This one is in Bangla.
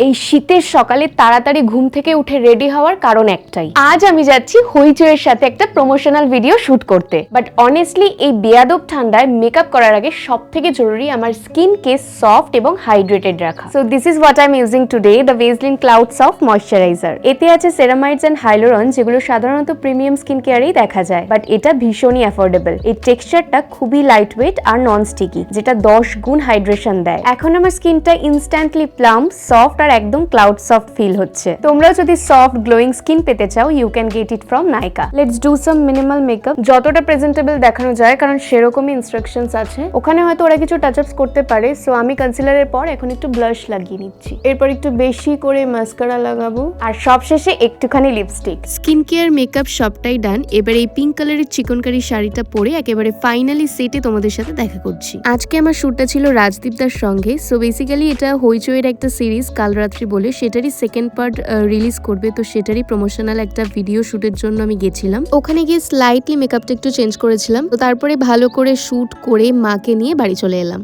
এই শীতের সকালে তাড়াতাড়ি ঘুম থেকে উঠে রেডি হওয়ার কারণ একটাই, আজ আমি যাচ্ছি হইচইয়ের সাথে একটা প্রমোশনাল ভিডিও শুট করতে। বাট অনেস্টলি এই বেয়াদব ঠান্ডায় মেকআপ করার আগে সব থেকে জরুরি আমার স্কিনকে সফট এবং হাইড্রেটেড রাখা। So this is what I am using today, the Vaseline cloud soft moisturiser. এতে আছে সেরামাইডস এন্ড হাইলোরন, যেগুলো সাধারণত প্রিমিয়াম স্কিন কেয়ারেই দেখা যায়, বাট এটা ভীষণই অ্যাফোর্ডেবল। এই টেক্সচারটা খুবই লাইট ওয়েট আর নন স্টিকি, যেটা 10 গুণ হাইড্রেশন দেয়। এখন আমার স্কিনটা ইনস্ট্যান্টলি প্লাম, সফট আর একদম ক্লাউড সফট ফিল হচ্ছে। তোমরাও যদি সফট গ্লোয়িং স্কিন পেতে চাও, you can get it from Nykaa. Let's do some minimal makeup, যতটা প্রেজেন্টেবল দেখানো যায়, কারণ সেরকমই ইনস্ট্রাকশনস আছে। ওখানে হয়তো ওরা কিছু টাচ আপস করতে পারে। সো আমি কনসিলারের পর এখন একটু ব্লাশ লাগিয়ে নিচ্ছি, এরপর একটু বেশি করে মাস্কারা লাগাবো, আর সবশেষে একটুখানি লিপস্টিক। স্কিন কেয়ার মেকআপ সবটাই ডান। এবার এই পিঙ্ক কালারের চিকনকারি শাড়িটা পরে একেবারে ফাইনালি সেটে তোমাদের সাথে দেখা করছি। আজকে আমার শ্যুটটা ছিল রাজদীপদার সঙ্গে। সো বেসিক্যালি এটা হইচইয়ের একটা সিরিজ কাল রাত্রি বলে, সেটারই সেকেন্ড পার্ট রিলিজ করবে। তো সেটারই প্রমোশনাল একটা ভিডিও শুটের জন্য আমি গেছিলাম। ওখানে গিয়ে স্লাইটলি মেকআপটা একটু চেঞ্জ করেছিলাম। তো তারপরে ভালো করে শুট করে মাকে নিয়ে বাড়ি চলে এলাম।